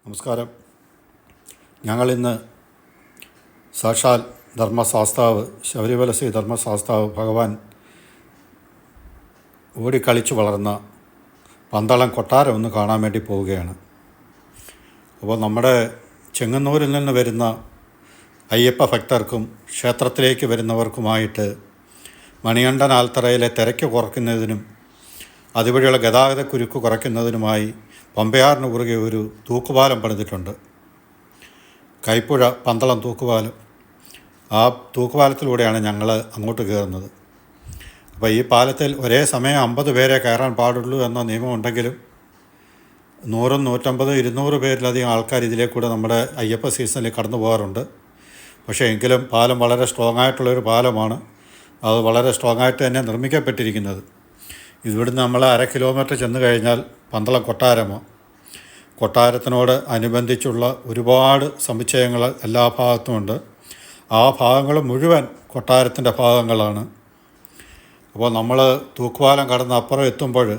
നമസ്കാരം. ഞങ്ങളിന്ന് സാക്ഷാൽ ധർമ്മശാസ്താവ് ശബരിമല ശ്രീ ധർമ്മശാസ്താവ് ഭഗവാൻ ഓടിക്കളിച്ചു വളർന്ന പന്തളം കൊട്ടാരം ഒന്ന് കാണാൻ വേണ്ടി പോവുകയാണ്. അപ്പോൾ നമ്മുടെ ചെങ്ങന്നൂരിൽ നിന്ന് വരുന്ന അയ്യപ്പ ഭക്തർക്കും ക്ഷേത്രത്തിലേക്ക് വരുന്നവർക്കുമായിട്ട് മണികണ്ഠൻ ആൽത്തറയിലെ തിരക്ക് കുറയ്ക്കുന്നതിനും അതുവഴിയുള്ള ഗതാഗത കുരുക്ക് കുറയ്ക്കുന്നതിനുമായി പമ്പയാറിന് കുറുകെ ഒരു തൂക്കുപാലം പണിതിട്ടുണ്ട്. കൈപ്പുഴ പന്തളം തൂക്കുപാലം. ആ തൂക്കുപാലത്തിലൂടെയാണ് ഞങ്ങൾ അങ്ങോട്ട് കയറുന്നത്. അപ്പോൾ ഈ പാലത്തിൽ ഒരേ സമയം 50 പേരെ കയറാൻ പാടുള്ളൂ എന്ന നിയമമുണ്ടെങ്കിലും 100, 150, 200 പേരിലധികം ആൾക്കാർ ഇതിലേക്കൂടെ നമ്മുടെ അയ്യപ്പ സീസണിൽ കടന്നു പോകാറുണ്ട്. പക്ഷേ എങ്കിലും പാലം വളരെ സ്ട്രോങ് ആയിട്ടുള്ളൊരു പാലമാണ്. അത് വളരെ സ്ട്രോങ് ആയിട്ട് തന്നെ നിർമ്മിക്കപ്പെട്ടിരിക്കുന്നത്. ഇവിടുന്ന് നമ്മൾ 1/2 കിലോമീറ്റർ ചെന്ന് കഴിഞ്ഞാൽ പന്തളം കൊട്ടാരമോ. കൊട്ടാരത്തിനോട് അനുബന്ധിച്ചുള്ള ഒരുപാട് സമുച്ചയങ്ങൾ എല്ലാ ഭാഗത്തുമുണ്ട്. ആ ഭാഗങ്ങൾ മുഴുവൻ കൊട്ടാരത്തിൻ്റെ ഭാഗങ്ങളാണ്. അപ്പോൾ നമ്മൾ തൂക്കുപാലം കടന്ന് അപ്പുറം എത്തുമ്പോൾ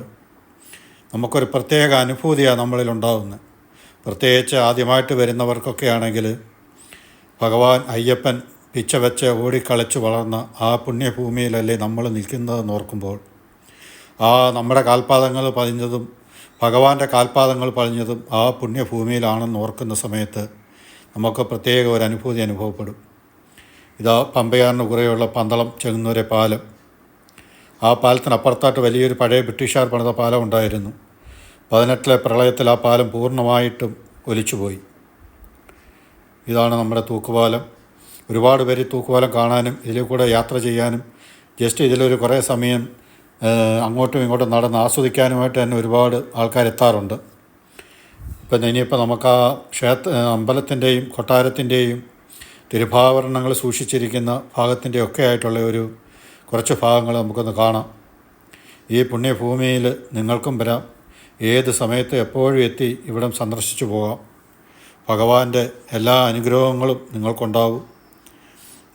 നമുക്കൊരു പ്രത്യേക അനുഭൂതിയാണ് നമ്മളിലുണ്ടാകുന്നത്. പ്രത്യേകിച്ച് ആദ്യമായിട്ട് വരുന്നവർക്കൊക്കെ ആണെങ്കിൽ ഭഗവാൻ അയ്യപ്പൻ പിച്ച വെച്ച് ഓടിക്കളിച്ച് വളർന്ന ആ പുണ്യഭൂമിയിലല്ലേ നമ്മൾ നിൽക്കുന്നതെന്ന് ഓർക്കുമ്പോൾ, ആ നമ്മുടെ കാൽപാദങ്ങൾ പതിഞ്ഞതും ഭഗവാന്റെ കാൽപാദങ്ങൾ പതിഞ്ഞതും ആ പുണ്യഭൂമിയിലാണെന്ന് ഓർക്കുന്ന സമയത്ത് നമുക്ക് പ്രത്യേക ഒരു അനുഭൂതി അനുഭവപ്പെടും. ഇതാ പമ്പയാറിന് കുറേയുള്ള പന്തളം ചെങ്ങന്നൂരെ പാലം. ആ പാലത്തിനപ്പുറത്തായിട്ട് വലിയൊരു പഴയ ബ്രിട്ടീഷുകാർ പണിത പാലം ഉണ്ടായിരുന്നു. 18ലെ പ്രളയത്തിൽ ആ പാലം പൂർണ്ണമായിട്ടും ഒലിച്ചുപോയി. ഇതാണ് നമ്മുടെ തൂക്കുപാലം. ഒരുപാട് പേര് തൂക്കുപാലം കാണാനും ഇതിൽ കൂടെ യാത്ര ചെയ്യാനും ജസ്റ്റ് ഇതിലൊരു കുറേ സമയം അങ്ങോട്ടും ഇങ്ങോട്ടും നടന്ന് ആസ്വദിക്കാനുമായിട്ട് തന്നെ ഒരുപാട് ആൾക്കാരെത്താറുണ്ട്. ഇപ്പം ഇനിയിപ്പോൾ നമുക്ക് ആ അമ്പലത്തിൻ്റെയും കൊട്ടാരത്തിൻ്റെയും തിരുഭാവരണങ്ങൾ സൂക്ഷിച്ചിരിക്കുന്ന ഭാഗത്തിൻ്റെയൊക്കെ ആയിട്ടുള്ള ഒരു കുറച്ച് ഭാഗങ്ങൾ നമുക്കൊന്ന് കാണാം. ഈ പുണ്യഭൂമിയിൽ നിങ്ങൾക്കും വരാം. ഏത് സമയത്ത് എപ്പോഴും എത്തി ഇവിടം സന്ദർശിച്ചു പോകാം. ഭഗവാന്റെ എല്ലാ അനുഗ്രഹങ്ങളും നിങ്ങൾക്കുണ്ടാവും.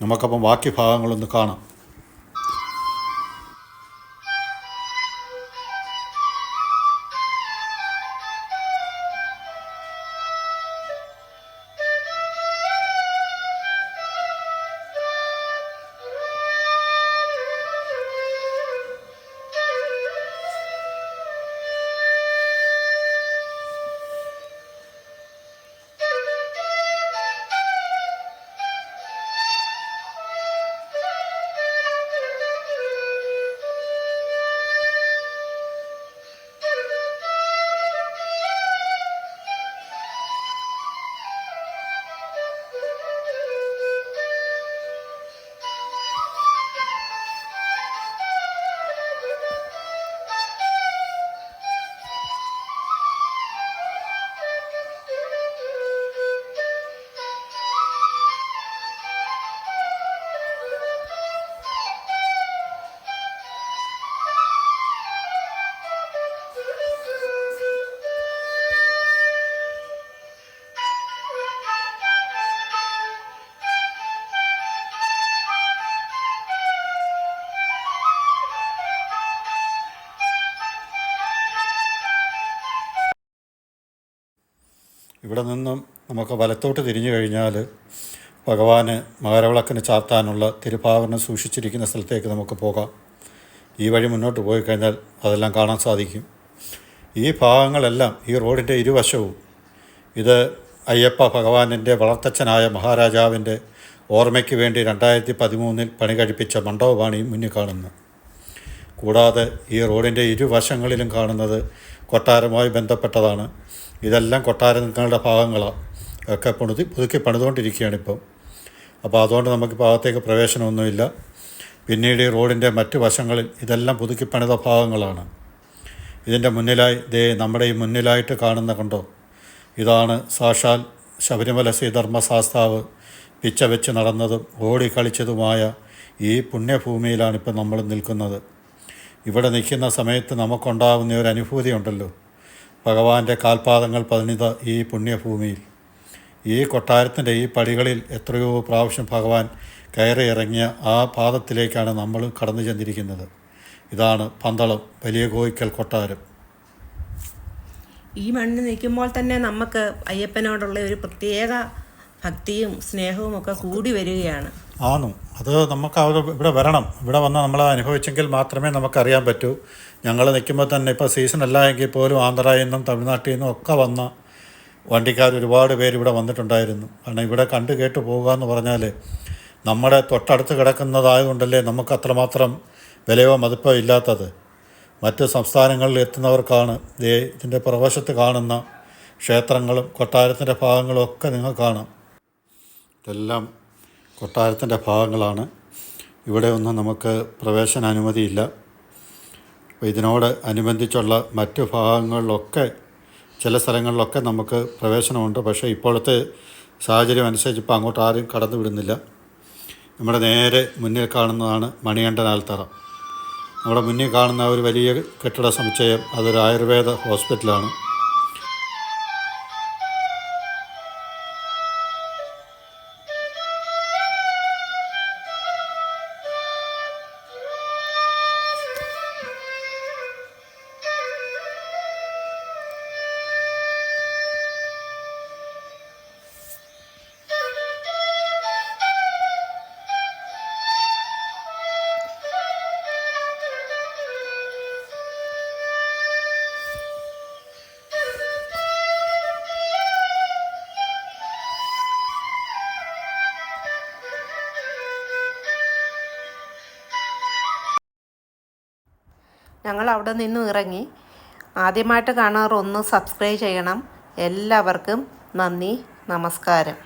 നമുക്കപ്പം ബാക്കി ഭാഗങ്ങളൊന്ന് കാണാം. ഇവിടെ നിന്നും നമുക്ക് വലത്തോട്ട് തിരിഞ്ഞു കഴിഞ്ഞാൽ ഭഗവാന് മകരവിളക്കിന് ചാർത്താനുള്ള തിരുഭാവരണം സൂക്ഷിച്ചിരിക്കുന്ന സ്ഥലത്തേക്ക് നമുക്ക് പോകാം. ഈ വഴി മുന്നോട്ട് പോയി കഴിഞ്ഞാൽ അതെല്ലാം കാണാൻ സാധിക്കും. ഈ ഭാഗങ്ങളെല്ലാം ഈ റോഡിൻ്റെ ഇരുവശവും ഇത് അയ്യപ്പ ഭഗവാനിൻ്റെ വളർത്തച്ഛനായ മഹാരാജാവിൻ്റെ ഓർമ്മയ്ക്ക് വേണ്ടി 2013 പണി കഴിപ്പിച്ച മണ്ഡപമാണ് ഈ മുന്നിൽ കാണുന്നത്. കൂടാതെ ഈ റോഡിൻ്റെ ഇരുവശങ്ങളിലും കാണുന്നത് കൊട്ടാരവുമായി ബന്ധപ്പെട്ടതാണ്. ഇതെല്ലാം കൊട്ടാരങ്ങളുടെ ഭാഗങ്ങളാണ്. ഒക്കെ പുതുക്കി പണിതുകൊണ്ടിരിക്കുകയാണിപ്പം. അപ്പോൾ അതുകൊണ്ട് നമുക്ക് ഭാഗത്തേക്ക് പ്രവേശനമൊന്നുമില്ല. പിന്നീട് ഈ റോഡിൻ്റെ മറ്റ് വശങ്ങളിൽ ഇതെല്ലാം പുതുക്കി പണിത ഭാഗങ്ങളാണ്. ഇതിൻ്റെ മുന്നിലായി നമ്മുടെ ഈ മുന്നിലായിട്ട് കാണുന്ന കണ്ടോ, ഇതാണ് സാക്ഷാൽ ശബരിമല ശ്രീ ധർമ്മശാസ്താവ് പിച്ച വെച്ച് നടന്നതും ഓടിക്കളിച്ചതുമായ ഈ പുണ്യഭൂമിയിലാണിപ്പോൾ നമ്മൾ നിൽക്കുന്നത്. ഇവിടെ നിൽക്കുന്ന സമയത്ത് നമുക്കുണ്ടാകുന്ന ഒരു അനുഭൂതി ഉണ്ടല്ലോ, ഭഗവാന്റെ കാൽപാദങ്ങൾ പതിഞ്ഞ ഈ പുണ്യഭൂമിയിൽ. ഈ കൊട്ടാരത്തിൻ്റെ ഈ പടികളിൽ എത്രയോ പ്രാവശ്യം ഭഗവാൻ കയറി ഇറങ്ങിയ ആ പാദത്തിലേക്കാണ് നമ്മൾ കടന്നു ചെന്നിരിക്കുന്നത്. ഇതാണ് പന്തളം വലിയ കോയിക്കൽ കൊട്ടാരം. ഈ മണ്ണ് നിൽക്കുമ്പോൾ തന്നെ നമുക്ക് അയ്യപ്പനോടുള്ള ഒരു പ്രത്യേക ഭക്തിയും സ്നേഹവും ഒക്കെ കൂടി വരികയാണ്. അത് നമുക്ക് ഇവിടെ വരണം, ഇവിടെ വന്ന് നമ്മൾ അനുഭവിച്ചെങ്കിൽ മാത്രമേ നമുക്കറിയാൻ പറ്റൂ. ഞങ്ങൾ നിൽക്കുമ്പോൾ തന്നെ ഇപ്പോൾ സീസൺ അല്ല എങ്കിൽ പോലും ആന്ധ്രയിൽ നിന്നും തമിഴ്നാട്ടിൽ നിന്നും ഒക്കെ വന്ന വണ്ടിക്കാർ ഒരുപാട് പേര് ഇവിടെ വന്നിട്ടുണ്ടായിരുന്നു. കാരണം ഇവിടെ കണ്ടു കേട്ട് പോകുക എന്ന് പറഞ്ഞാൽ നമ്മുടെ തൊട്ടടുത്ത് കിടക്കുന്നതായതുകൊണ്ടല്ലേ നമുക്ക് അത്രമാത്രം വിലയോ മതിപ്പോ ഇല്ലാത്തത്. മറ്റ് സംസ്ഥാനങ്ങളിൽ എത്തുന്നവർക്കാണ് ഇതിൻ്റെ പുറവശത്ത് കാണുന്ന ക്ഷേത്രങ്ങളും കൊട്ടാരത്തിൻ്റെ ഭാഗങ്ങളും ഒക്കെ നിങ്ങൾക്ക് കാണാം. ഇതെല്ലാം കൊട്ടാരത്തിൻ്റെ ഭാഗങ്ങളാണ്. ഇവിടെ ഒന്നും നമുക്ക് പ്രവേശനാനുമതിയില്ല. അപ്പോൾ ഇതിനോട് അനുബന്ധിച്ചുള്ള മറ്റു ഭാഗങ്ങളിലൊക്കെ ചില സ്ഥലങ്ങളിലൊക്കെ നമുക്ക് പ്രവേശനമുണ്ട്. പക്ഷേ ഇപ്പോഴത്തെ സാഹചര്യം അനുസരിച്ച് ഇപ്പോൾ അങ്ങോട്ട് ആരും കടന്നു വിടുന്നില്ല. നമ്മുടെ നേരെ മുന്നിൽ കാണുന്നതാണ് മണികണ്ഠനാൽത്തറ. നമ്മുടെ മുന്നിൽ കാണുന്ന ഒരു വലിയ കെട്ടിട സമുച്ചയം അതൊരു ആയുർവേദ ഹോസ്പിറ്റലാണ്. ഞങ്ങൾ അവിടെ നിന്നും ഇറങ്ങി. ആദ്യമായിട്ട് കാണാറ് ഒന്ന് സബ്സ്ക്രൈബ് ചെയ്യണം. എല്ലാവർക്കും നന്ദി, നമസ്കാരം.